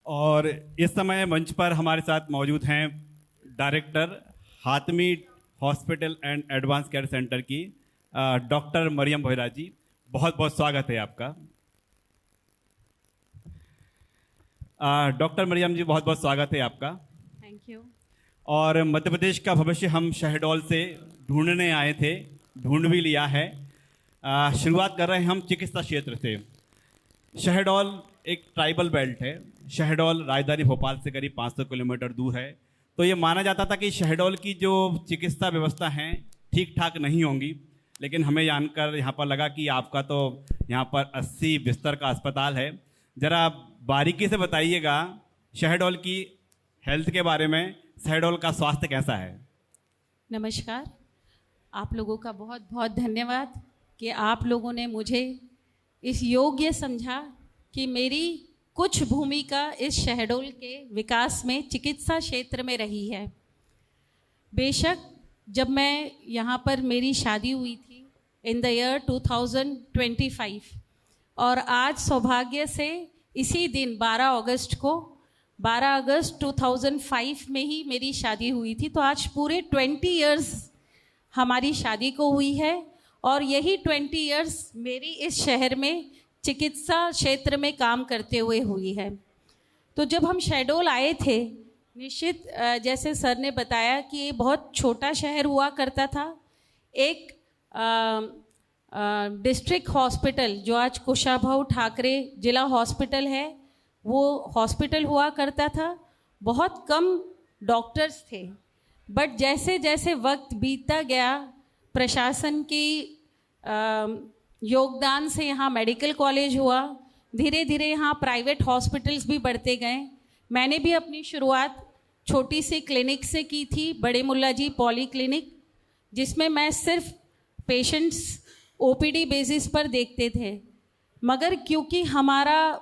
और इस समय मंच पर हमारे साथ मौजूद हैं director Hatmi hospital and advance care centre की डॉक्टर मरियम भोइरा जी। बहुत बहुत स्वागत है आपका। डॉक्टर मरियम जी, बहुत बहुत स्वागत है आपका। Thank you. और मध्य प्रदेश का भविष्य हम शहडोल से ढूंढने आए थे, ढूंढ भी लिया है। शुरुआत कर रहे हैं हम चिकित्सा क्षेत्र से। शहडोल एक ट्राइबल बेल्ट है। शहडोल राजधानी भोपाल से करीब 500 किलोमीटर दूर है। तो ये माना जाता था कि शहडोल की जो चिकित्सा व्यवस्था है ठीक ठाक नहीं होंगी, लेकिन हमें जानकर यहाँ पर लगा कि आपका तो यहाँ पर 80 बिस्तर का अस्पताल है। ज़रा बारीकी से बताइएगा शहडोल की हेल्थ के बारे में, शहडोल का स्वास्थ्य कैसा है? नमस्कार, आप लोगों का बहुत बहुत धन्यवाद कि आप लोगों ने मुझे इस योग्य समझा कि मेरी कुछ भूमिका इस शहडोल के विकास में चिकित्सा क्षेत्र में रही है। बेशक जब मैं यहाँ पर मेरी शादी हुई थी इन द ईयर 2025 और आज सौभाग्य से इसी दिन 12 अगस्त 2005 में ही मेरी शादी हुई थी। तो आज पूरे 20 इयर्स हमारी शादी को हुई है और यही 20 इयर्स मेरी इस शहर में चिकित्सा क्षेत्र में काम करते हुए हुई है। तो जब हम शहडोल आए थे, निश्चित जैसे सर ने बताया कि ये बहुत छोटा शहर हुआ करता था। एक डिस्ट्रिक्ट हॉस्पिटल जो आज कुशाभाऊ ठाकरे जिला हॉस्पिटल है, वो हॉस्पिटल हुआ करता था। बहुत कम डॉक्टर्स थे, बट जैसे जैसे वक्त बीतता गया, प्रशासन की योगदान से यहाँ मेडिकल कॉलेज हुआ। धीरे धीरे यहाँ प्राइवेट हॉस्पिटल्स भी बढ़ते गए। मैंने भी अपनी शुरुआत छोटी सी क्लिनिक से की थी, बड़े मुल्ला जी पॉली क्लिनिक, जिसमें मैं सिर्फ पेशेंट्स ओपीडी बेसिस पर देखते थे। मगर क्योंकि हमारा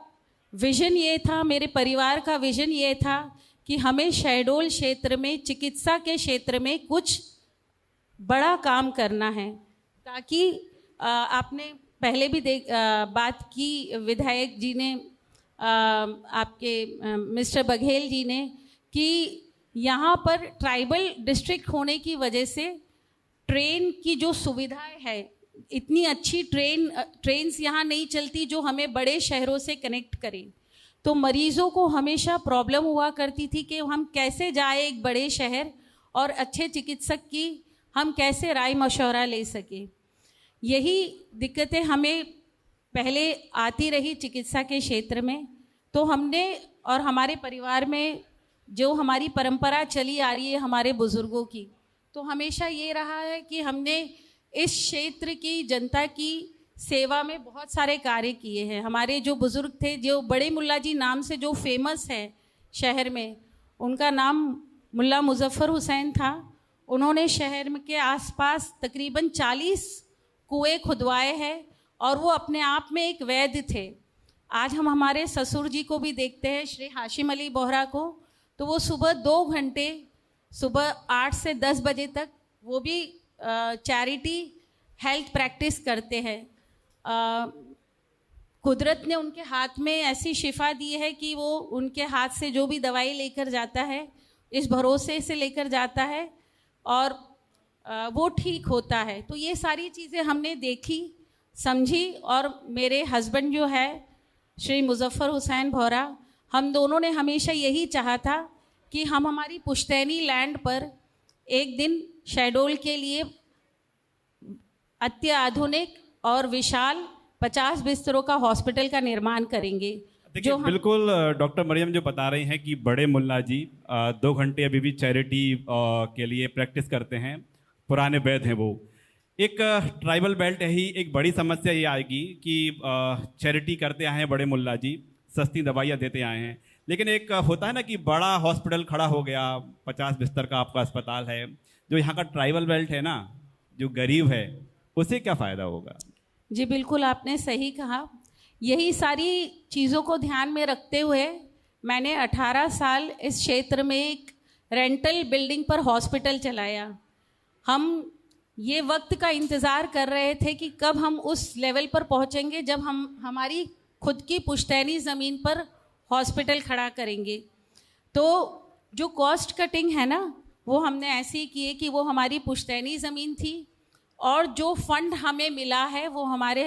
विज़न ये था, मेरे परिवार का विज़न ये था कि हमें शहडोल क्षेत्र में चिकित्सा के क्षेत्र में कुछ बड़ा काम करना है, ताकि आपने पहले भी बात की विधायक जी ने, आपके मिस्टर बघेल जी ने, कि यहाँ पर ट्राइबल डिस्ट्रिक्ट होने की वजह से ट्रेन की जो सुविधाएं है, इतनी अच्छी ट्रेन्स यहाँ नहीं चलती जो हमें बड़े शहरों से कनेक्ट करें। तो मरीज़ों को हमेशा प्रॉब्लम हुआ करती थी कि हम कैसे जाए एक बड़े शहर और अच्छे चिकित्सक की हम कैसे राय मशवरा ले सकें। यही दिक्कतें हमें पहले आती रही चिकित्सा के क्षेत्र में। तो हमने और हमारे परिवार में जो हमारी परंपरा चली आ रही है हमारे बुज़ुर्गों की, तो हमेशा ये रहा है कि हमने इस क्षेत्र की जनता की सेवा में बहुत सारे कार्य किए हैं। हमारे जो बुज़ुर्ग थे, जो बड़े मुल्ला जी नाम से जो फेमस है शहर में, उनका नाम मुल्ला मुजफ्फर हुसैन था। उन्होंने शहर में के आसपास तकरीबन 40 कुएं खुदवाए हैं और वो अपने आप में एक वैद्य थे। आज हम हमारे ससुर जी को भी देखते हैं, श्री हाशिम अली बोहरा को, तो वो सुबह 2 घंटे, सुबह 8 से 10 बजे तक वो भी चैरिटी हेल्थ प्रैक्टिस करते हैं। कुदरत ने उनके हाथ में ऐसी शिफा दी है कि वो उनके हाथ से जो भी दवाई लेकर जाता है, इस भरोसे से लेकर जाता है और वो ठीक होता है। तो ये सारी चीज़ें हमने देखी, समझी, और मेरे हस्बैंड जो है श्री मुजफ्फर हुसैन भौरा, हम दोनों ने हमेशा यही चाहा था कि हम हमारी पुश्तैनी लैंड पर एक दिन शहडोल के लिए अत्याधुनिक और विशाल 50 बिस्तरों का हॉस्पिटल का निर्माण करेंगे। देखिए, बिल्कुल डॉक्टर मरियम जो बता रही हैं कि बड़े मुल्ला जी 2 घंटे अभी भी चैरिटी के लिए प्रैक्टिस करते हैं, पुराने वैद्य हैं वो। एक ट्राइबल बेल्ट है ही, एक बड़ी समस्या ये आएगी कि चैरिटी करते आए हैं बड़े मुल्ला जी, सस्ती दवाइयाँ देते आए हैं, लेकिन एक होता है ना कि बड़ा हॉस्पिटल खड़ा हो गया, 50 बिस्तर का आपका अस्पताल है, जो यहाँ का ट्राइबल बेल्ट है ना, जो गरीब है, उसे क्या फ़ायदा होगा? जी बिल्कुल, आपने सही कहा। यही सारी चीज़ों को ध्यान में रखते हुए मैंने 18 साल इस क्षेत्र में एक रेंटल बिल्डिंग पर हॉस्पिटल चलाया। हम ये वक्त का इंतज़ार कर रहे थे कि कब हम उस लेवल पर पहुंचेंगे जब हम हमारी खुद की पुश्तैनी ज़मीन पर हॉस्पिटल खड़ा करेंगे। तो जो कॉस्ट कटिंग है ना, वो हमने ऐसे ही की है कि वो हमारी पुश्तैनी ज़मीन थी और जो फंड हमें मिला है वो हमारे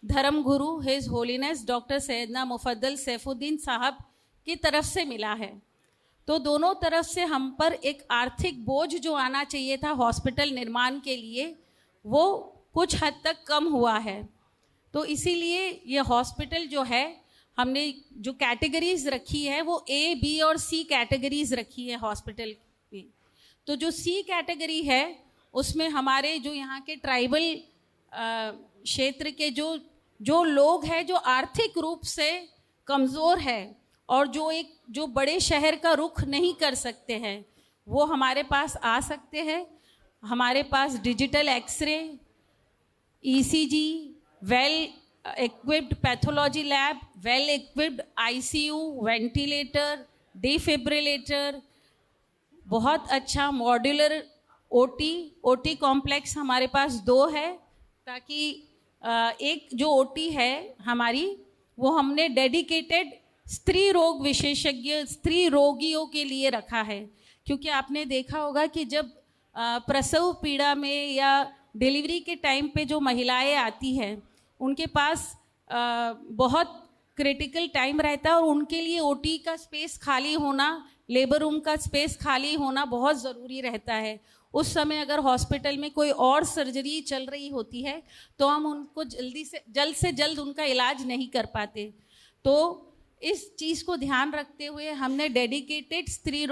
धर्म गुरु his holiness doctor Syedna Mufaddal Saifuddin साहब की तरफ से मिला है। तो दोनों तरफ से हम पर एक आर्थिक बोझ जो आना चाहिए था हॉस्पिटल निर्माण के लिए, वो कुछ हद तक कम हुआ है। तो इसीलिए ये हॉस्पिटल जो है, हमने जो कैटेगरीज रखी है वो ए, बी और सी कैटेगरीज रखी है हॉस्पिटल में। तो जो सी कैटेगरी है उसमें हमारे जो यहाँ के ट्राइबल क्षेत्र के जो लोग हैं जो आर्थिक रूप से कमज़ोर है और जो बड़े शहर का रुख नहीं कर सकते हैं, वो हमारे पास आ सकते हैं। हमारे पास digital x-ray, ECG, well equipped pathology lab, well equipped ICU, ventilator, defibrillator, बहुत अच्छा मॉड्यूलर ओटी कॉम्प्लेक्स हमारे पास 2 है, ताकि एक जो ओटी है हमारी, वो हमने डेडिकेटेड स्त्री रोग विशेषज्ञ स्त्री रोगियों के लिए रखा है। क्योंकि आपने देखा होगा कि जब प्रसव पीड़ा में या डिलीवरी के टाइम पे जो महिलाएं आती हैं, उनके पास बहुत क्रिटिकल टाइम रहता है और उनके लिए ओटी का स्पेस खाली होना, लेबर रूम का स्पेस खाली होना बहुत ज़रूरी रहता है। उस समय अगर हॉस्पिटल में कोई और सर्जरी चल रही होती है तो हम उनको जल्द से जल्द उनका इलाज नहीं कर पाते। तो इस चीज़ को ध्यान रखते हुए हमने डेडिकेटेड स्त्री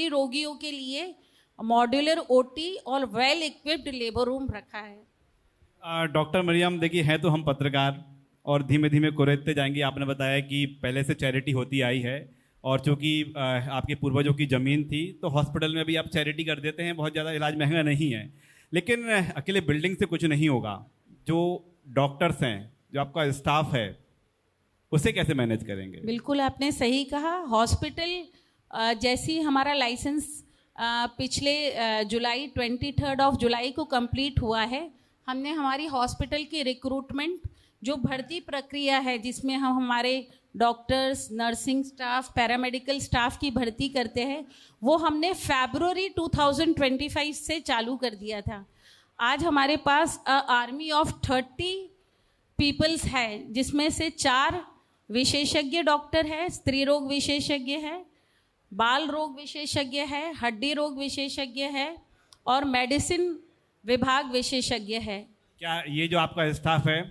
रोगियों के लिए मॉड्यूलर ओटी और वेल इक्विप्ड लेबर रूम रखा है। डॉक्टर मरियम, देखिए हैं तो हम पत्रकार और धीमे धीमे कुरेदते जाएंगे। आपने बताया कि पहले से चैरिटी होती आई है और चूँकि आपके पूर्वजों की ज़मीन थी तो हॉस्पिटल में भी आप चैरिटी कर देते हैं, बहुत ज़्यादा इलाज महंगा नहीं है। लेकिन अकेले बिल्डिंग से कुछ नहीं होगा। जो डॉक्टर्स हैं, जो आपका स्टाफ है, उसे कैसे मैनेज करेंगे? बिल्कुल आपने सही कहा। हॉस्पिटल जैसी हमारा लाइसेंस पिछले जुलाई 23 जुलाई को कंप्लीट हुआ है, हमने हमारी हॉस्पिटल की रिक्रूटमेंट जो भर्ती प्रक्रिया है, जिसमें हम हमारे doctors, nursing staff, paramedical staff की भर्ती करते हैं, वो हमने फरवरी 2025 से चालू कर दिया था। आज हमारे पास आर्मी ऑफ 30 पीपल्स है, जिसमें से 4 विशेषज्ञ डॉक्टर है, स्त्री रोग विशेषज्ञ है, बाल रोग विशेषज्ञ है, हड्डी रोग विशेषज्ञ है और मेडिसिन विभाग विशेषज्ञ है। क्या ये जो आपका स्टाफ है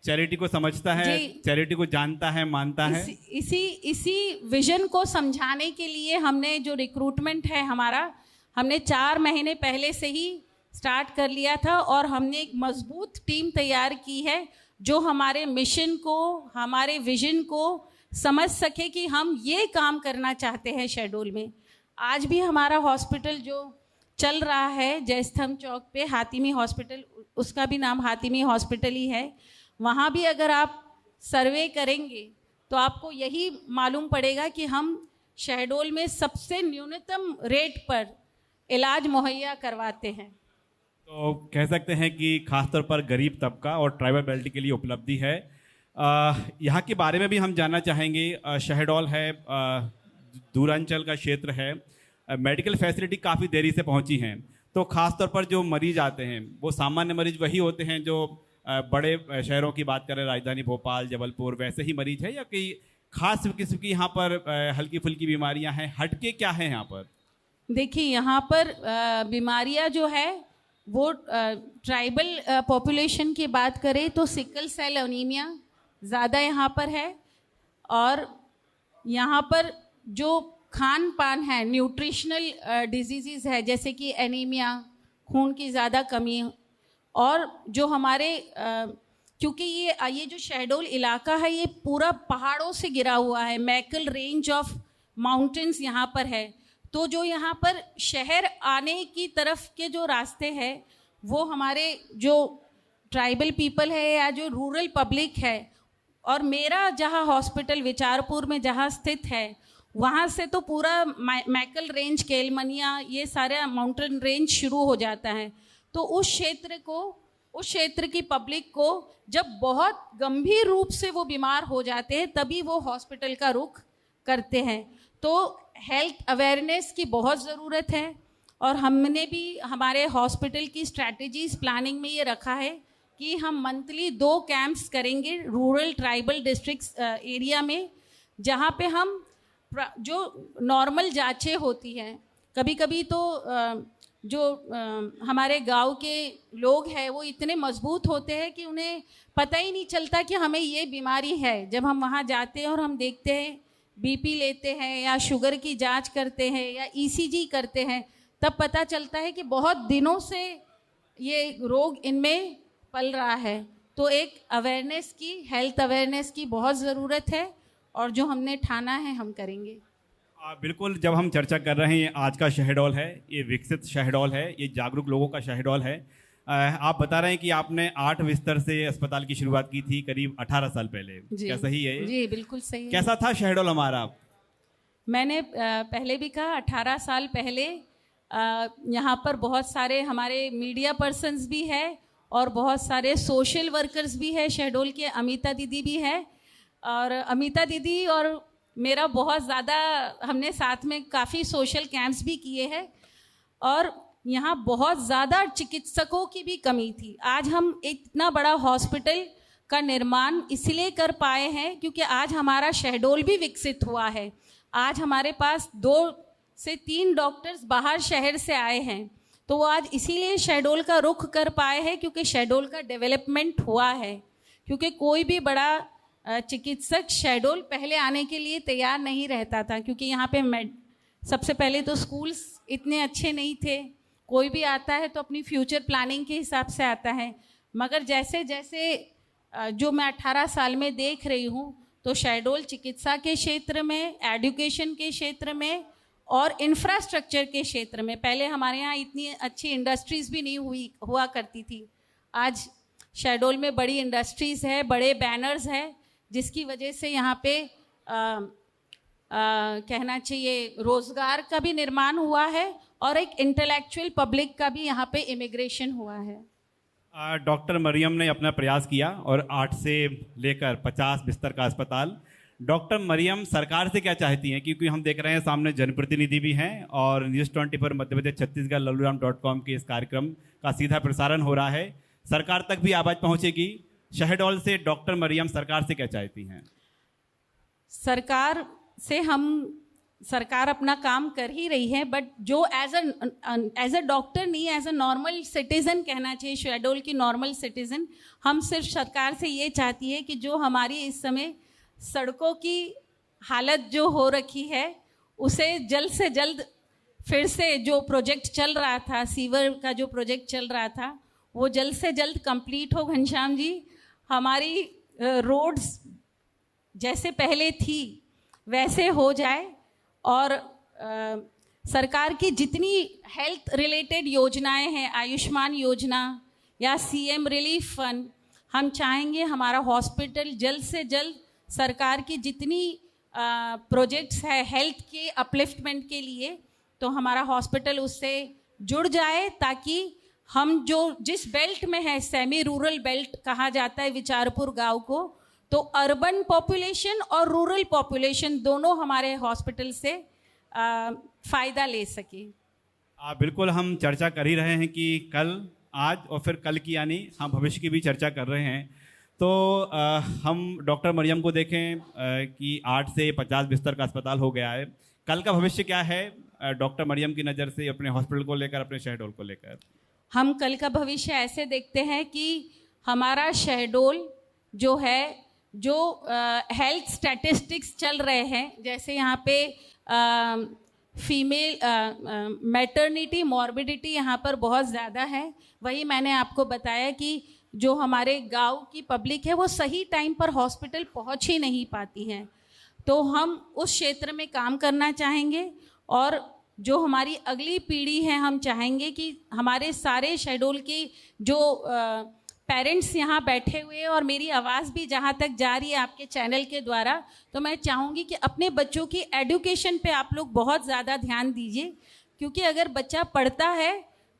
चैरिटी को समझता है, चैरिटी को जानता है, मानता है? इसी विजन को समझाने के लिए हमने जो रिक्रूटमेंट है हमारा, हमने 4 महीने पहले से ही स्टार्ट कर लिया था और हमने एक मजबूत टीम तैयार की है जो हमारे मिशन को, हमारे विजन को समझ सके कि हम ये काम करना चाहते हैं शेड्यूल में। आज भी हमारा हॉस्पिटल जो चल रहा है जयस्तंभ चौक पे, हातिमी हॉस्पिटल, उसका भी नाम हातिमी हॉस्पिटल ही है। वहाँ भी अगर आप सर्वे करेंगे तो आपको यही मालूम पड़ेगा कि हम शहडोल में सबसे न्यूनतम रेट पर इलाज मुहैया करवाते हैं। तो कह सकते हैं कि खासतौर पर गरीब तबका और ट्राइबल बेल्ट के लिए उपलब्धि है। यहाँ के बारे में भी हम जानना चाहेंगे। शहडोल है, दूरांचल का क्षेत्र है, मेडिकल फैसिलिटी काफ़ी देरी से पहुँची हैं। तो ख़ासतौर पर जो मरीज आते हैं वो सामान्य मरीज वही होते हैं जो बड़े शहरों की बात करें, राजधानी भोपाल, जबलपुर, वैसे ही मरीज है या कोई खास किस्म की यहाँ पर हल्की फुल्की बीमारियाँ हैं? हटके क्या है यहाँ पर? देखिए, यहाँ पर बीमारियाँ जो है वो ट्राइबल पॉपुलेशन की बात करें तो सिकल सेल एनीमिया ज़्यादा यहाँ पर है और यहाँ पर जो खान पान है, न्यूट्रिशनल डिजीज़ है, जैसे कि एनीमिया, खून की ज़्यादा कमी, और जो हमारे क्योंकि ये जो शहडोल इलाका है ये पूरा पहाड़ों से गिरा हुआ है, मैकल रेंज ऑफ माउंटेन्स यहाँ पर है। तो जो यहाँ पर शहर आने की तरफ के जो रास्ते हैं वो हमारे जो ट्राइबल पीपल है या जो रूरल पब्लिक है, और मेरा जहाँ हॉस्पिटल विचारपुर में जहाँ स्थित है वहाँ से तो पूरा मैकल रेंज, केलमनिया, ये सारे माउंटेन रेंज शुरू हो जाता है। तो उस क्षेत्र को उस क्षेत्र की पब्लिक को जब बहुत गंभीर रूप से वो बीमार हो जाते हैं तभी वो हॉस्पिटल का रुख करते हैं। तो हेल्थ अवेयरनेस की बहुत ज़रूरत है और हमने भी हमारे हॉस्पिटल की स्ट्रैटेजीज प्लानिंग में ये रखा है कि हम मंथली 2 कैंप्स करेंगे रूरल ट्राइबल डिस्ट्रिक्ट्स एरिया में, जहाँ पे हम जो नॉर्मल जांचें होती हैं, कभी कभी तो जो हमारे गांव के लोग हैं वो इतने मजबूत होते हैं कि उन्हें पता ही नहीं चलता कि हमें ये बीमारी है। जब हम वहाँ जाते हैं और हम देखते हैं, बीपी लेते हैं या शुगर की जांच करते हैं या ईसीजी करते हैं, तब पता चलता है कि बहुत दिनों से ये रोग इनमें पल रहा है। तो एक अवेयरनेस की, हेल्थ अवेयरनेस की बहुत ज़रूरत है और जो हमने ठाना है हम करेंगे। बिल्कुल, जब हम चर्चा कर रहे हैं, ये आज का शहडोल है, ये विकसित शहडोल है, ये जागरूक लोगों का शहडोल है। आप बता रहे हैं कि आपने 8 बिस्तर से अस्पताल की शुरुआत की थी करीब 18 साल पहले, क्या सही है? जी बिल्कुल सही है। कैसा था शहडोल हमारा? मैंने पहले भी कहा 18 साल पहले यहाँ पर बहुत सारे हमारे मीडिया पर्सन्स भी है और बहुत सारे सोशल वर्कर्स भी है। शहडोल के अमिता दीदी भी है और अमिता दीदी और मेरा बहुत ज़्यादा हमने साथ में काफ़ी सोशल कैंप्स भी किए हैं और यहाँ बहुत ज़्यादा चिकित्सकों की भी कमी थी। आज हम इतना बड़ा हॉस्पिटल का निर्माण इसलिए कर पाए हैं क्योंकि आज हमारा शहडोल भी विकसित हुआ है। आज हमारे पास 2 से 3 डॉक्टर्स बाहर शहर से आए हैं, तो वो आज इसीलिए शहडोल का रुख कर पाए हैं क्योंकि शहडोल का डेवलपमेंट हुआ है। क्योंकि कोई भी बड़ा चिकित्सक शहडोल पहले आने के लिए तैयार नहीं रहता था, क्योंकि यहाँ पे सबसे पहले तो स्कूल्स इतने अच्छे नहीं थे। कोई भी आता है तो अपनी फ्यूचर प्लानिंग के हिसाब से आता है, मगर जैसे जैसे जो मैं 18 साल में देख रही हूँ तो शहडोल चिकित्सा के क्षेत्र में, एजुकेशन के क्षेत्र में और इंफ्रास्ट्रक्चर के क्षेत्र में, पहले हमारे यहाँ इतनी अच्छी इंडस्ट्रीज़ भी नहीं हुआ करती थी। आज शहडोल में बड़ी इंडस्ट्रीज़ है, बड़े बैनर्स है, जिसकी वजह से यहाँ पे कहना चाहिए रोज़गार का भी निर्माण हुआ है और एक इंटेलेक्चुअल पब्लिक का भी यहाँ पे इमिग्रेशन हुआ है। डॉक्टर मरियम ने अपना प्रयास किया और 8 से लेकर 50 बिस्तर का अस्पताल। डॉक्टर मरियम सरकार से क्या चाहती हैं? क्योंकि हम देख रहे हैं सामने जनप्रतिनिधि भी हैं और न्यूज़ 24 मध्य प्रदेश छत्तीसगढ़ लल्लूराम.com के इस कार्यक्रम का सीधा प्रसारण हो रहा है, सरकार तक भी आवाज़ पहुँचेगी। शहडोल से डॉक्टर मरियम सरकार से क्या चाहती हैं? सरकार अपना काम कर ही रही है, बट जो एज अ डॉक्टर नहीं, एज अ नॉर्मल सिटीज़न कहना चाहिए, शहडोल की नॉर्मल सिटीज़न, हम सिर्फ सरकार से ये चाहती है कि जो हमारी इस समय सड़कों की हालत जो हो रखी है उसे जल्द से जल्द फिर से जो प्रोजेक्ट चल रहा था, सीवर का जो प्रोजेक्ट चल रहा था, वो जल्द से जल्द कंप्लीट हो। घनश्याम जी, हमारी रोड्स जैसे पहले थी वैसे हो जाए और सरकार की जितनी हेल्थ रिलेटेड योजनाएं हैं, आयुष्मान योजना या सीएम रिलीफ फंड, हम चाहेंगे हमारा हॉस्पिटल जल्द से जल्द सरकार की जितनी प्रोजेक्ट्स है हेल्थ के अपलिफ्टमेंट के लिए, तो हमारा हॉस्पिटल उससे जुड़ जाए, ताकि हम जो जिस बेल्ट में है, सेमी रूरल बेल्ट कहा जाता है विचारपुर गांव को, तो अर्बन पॉपुलेशन और रूरल पॉपुलेशन दोनों हमारे हॉस्पिटल से फ़ायदा ले सके। बिल्कुल, हम चर्चा कर ही रहे हैं कि कल, आज और फिर कल की, यानी हम भविष्य की भी चर्चा कर रहे हैं। तो हम डॉक्टर मरियम को देखें कि 8 से 50 बिस्तर का अस्पताल हो गया है। कल का भविष्य क्या है डॉक्टर मरियम की नज़र से, अपने हॉस्पिटल को लेकर, अपने शहडोल को लेकर? हम कल का भविष्य ऐसे देखते हैं कि हमारा शहडोल जो है, जो हेल्थ स्टैटिस्टिक्स चल रहे हैं, जैसे यहाँ पे फीमेल मैटरनिटी मॉर्बिडिटी यहाँ पर बहुत ज़्यादा है। वही मैंने आपको बताया कि जो हमारे गांव की पब्लिक है वो सही टाइम पर हॉस्पिटल पहुँच ही नहीं पाती है। तो हम उस क्षेत्र में काम करना चाहेंगे और जो हमारी अगली पीढ़ी है, हम चाहेंगे कि हमारे सारे शहडोल के जो पेरेंट्स यहाँ बैठे हुए हैं और मेरी आवाज़ भी जहाँ तक जा रही है आपके चैनल के द्वारा, तो मैं चाहूँगी कि अपने बच्चों की एजुकेशन पे आप लोग बहुत ज़्यादा ध्यान दीजिए, क्योंकि अगर बच्चा पढ़ता है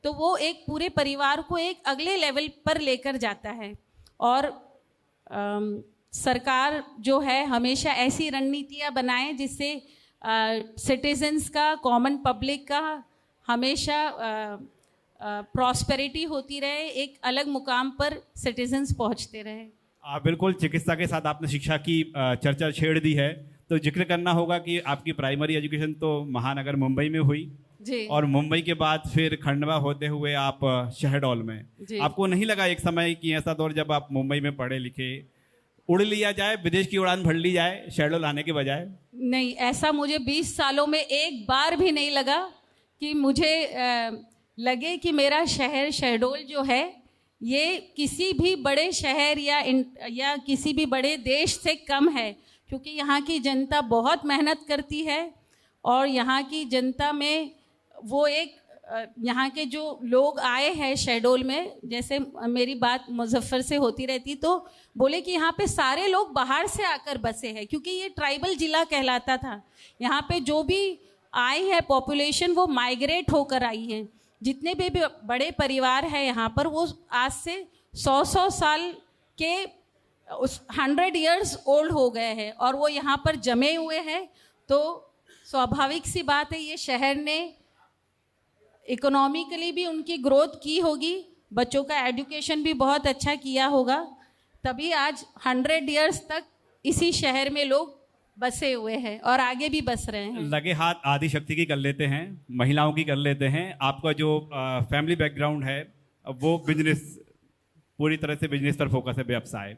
तो वो एक पूरे परिवार को एक अगले लेवल पर लेकर जाता है। और सरकार जो है हमेशा ऐसी रणनीतियाँ बनाए जिससे सिटीजन्स का, कॉमन पब्लिक का हमेशा प्रॉस्पेरिटी होती रहे, एक अलग मुकाम पर सिटीजन्स पहुंचते रहे। बिल्कुल, चिकित्सा के साथ आपने शिक्षा की चर्चा छेड़ दी है, तो जिक्र करना होगा कि आपकी प्राइमरी एजुकेशन तो महानगर मुंबई में हुई जी। और मुंबई के बाद फिर खंडवा होते हुए आप शहडोल में। आपको नहीं लगा एक समय कि ऐसा दौर जब आप मुंबई में पढ़े लिखे, उड़ लिया जाए, विदेश की उड़ान भर ली जाए शहडोल आने के बजाय? नहीं, ऐसा मुझे 20 सालों में एक बार भी नहीं लगा कि मुझे लगे कि मेरा शहर शहडोल जो है ये किसी भी बड़े शहर या किसी भी बड़े देश से कम है, क्योंकि यहाँ की जनता बहुत मेहनत करती है और यहाँ की जनता में वो एक यहाँ के जो लोग आए हैं शहडोल में, जैसे मेरी बात मुजफ्फर से होती रहती तो बोले कि यहाँ पे सारे लोग बाहर से आकर बसे हैं, क्योंकि ये ट्राइबल जिला कहलाता था। यहाँ पे जो भी आई है पॉपुलेशन वो माइग्रेट होकर आई है। जितने भी बड़े परिवार हैं यहाँ पर वो आज से 100 साल के 100 इयर्स ओल्ड हो गए हैं और वो यहाँ पर जमे हुए हैं। तो स्वाभाविक सी बात है, ये शहर ने इकोनॉमिकली भी उनकी ग्रोथ की होगी, बच्चों का एजुकेशन भी बहुत अच्छा किया होगा, तभी आज 100 इयर्स तक इसी शहर में लोग बसे हुए हैं और आगे भी बस रहे हैं। लगे हाथ आदि शक्ति की कर लेते हैं, महिलाओं की कर लेते हैं। आपका जो फैमिली बैकग्राउंड है वो बिजनेस, पूरी तरह से बिजनेस पर फोकस है, व्यवसाय।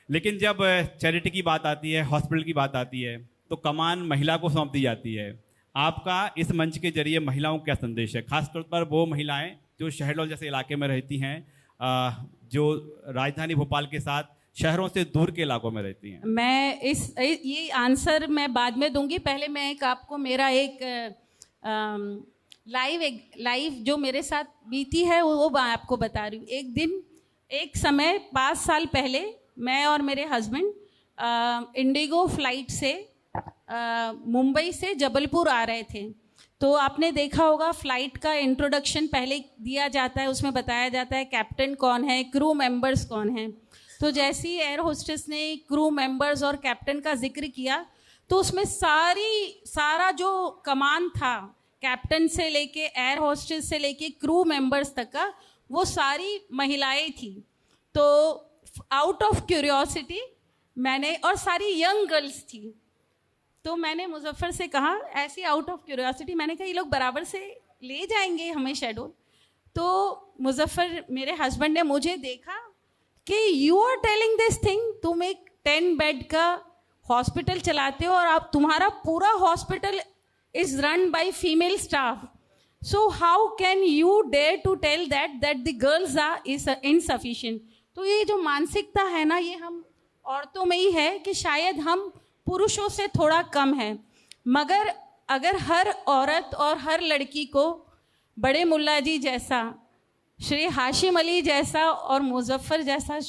लेकिन जब चैरिटी की बात आती है, हॉस्पिटल की बात आती है, तो कमान महिला को सौंप दी जाती है। आपका इस मंच के जरिए महिलाओं को क्या संदेश है, खासतौर पर वो महिलाएं जो शहडोल जैसे इलाके में रहती हैं, जो राजधानी भोपाल के साथ शहरों से दूर के इलाकों में रहती हैं? मैं ये आंसर मैं बाद में दूंगी। पहले मैं आपको मेरा एक लाइव जो मेरे साथ बीती है वो मैं आपको बता रही हूँ। एक समय 5 साल पहले मैं और मेरे हस्बैंड इंडिगो फ्लाइट से मुंबई से जबलपुर आ रहे थे। तो आपने देखा होगा फ्लाइट का इंट्रोडक्शन पहले दिया जाता है, उसमें बताया जाता है कैप्टन कौन है, क्रू मेंबर्स कौन हैं। तो जैसे ही एयर होस्टेस ने क्रू मेंबर्स और कैप्टन का जिक्र किया तो उसमें सारा जो कमान था, कैप्टन से लेके एयर होस्टेस से लेके क्रू मेंबर्स तक का, वो सारी महिलाएं थी। तो आउट ऑफ क्यूरियोसिटी मैंने, और सारी यंग गर्ल्स थी, तो मैंने मुजफ्फर से कहा, ऐसी आउट ऑफ क्यूरियोसिटी मैंने कहा ये लोग बराबर से ले जाएंगे हमें शहडोल। तो मुजफ्फर मेरे हस्बैंड ने मुझे देखा कि you are telling this thing, तुम एक 10 बेड का हॉस्पिटल चलाते हो और आप तुम्हारा पूरा hospital is run by female staff, so how can you dare to tell that the girls are insufficient. तो ये जो मानसिकता है ना, ये हम औरतों में ही है कि शायद हम पुरुषों से थोड़ा कम है, मगर अगर हर औरत और हर लड़की को बड़े मुल्ला जी जैसा, श्री हाशिम अली जैसा और मुजफ्फर जैसा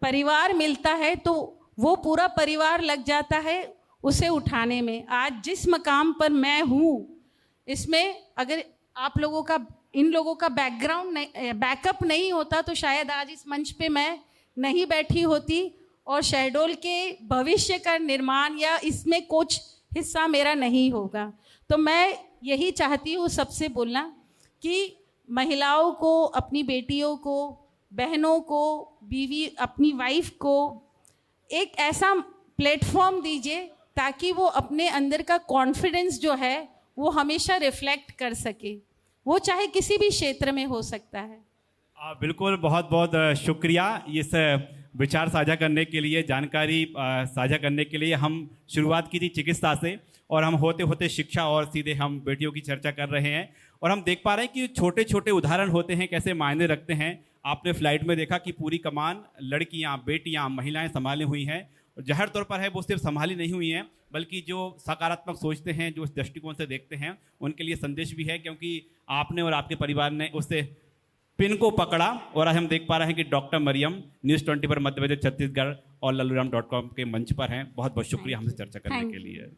परिवार मिलता है तो वो पूरा परिवार लग जाता है उसे उठाने में। आज जिस मकाम पर मैं हूँ, इसमें अगर आप लोगों का, इन लोगों का बैकअप नहीं होता तो शायद आज इस मंच पे मैं नहीं बैठी होती और शहडोल के भविष्य का निर्माण या इसमें कुछ हिस्सा मेरा नहीं होगा। तो मैं यही चाहती हूँ सबसे बोलना कि महिलाओं को, अपनी बेटियों को, बहनों को, बीवी, अपनी वाइफ को एक ऐसा प्लेटफॉर्म दीजिए ताकि वो अपने अंदर का कॉन्फिडेंस जो है वो हमेशा रिफ्लेक्ट कर सके, वो चाहे किसी भी क्षेत्र में हो सकता है। बिल्कुल, बहुत बहुत शुक्रिया इस विचार साझा करने के लिए, जानकारी साझा करने के लिए। हम शुरुआत की थी चिकित्सा से और हम होते होते शिक्षा और सीधे हम बेटियों की चर्चा कर रहे हैं और हम देख पा रहे हैं कि छोटे छोटे उदाहरण होते हैं कैसे मायने रखते हैं। आपने फ्लाइट में देखा कि पूरी कमान लड़कियां, बेटियां, महिलाएं संभाली हुई हैं। ज़ाहिर तौर पर है वो सिर्फ संभाली नहीं हुई हैं, बल्कि जो सकारात्मक सोचते हैं, जो इस दृष्टिकोण से देखते हैं, उनके लिए संदेश भी है, क्योंकि आपने और आपके परिवार ने उससे पिन को पकड़ा। और आज हम देख पा रहे हैं कि डॉक्टर मरियम न्यूज़ 20 पर मध्य प्रदेश छत्तीसगढ़ और lalluram.com के मंच पर हैं। बहुत बहुत शुक्रिया हमसे चर्चा करने के लिए।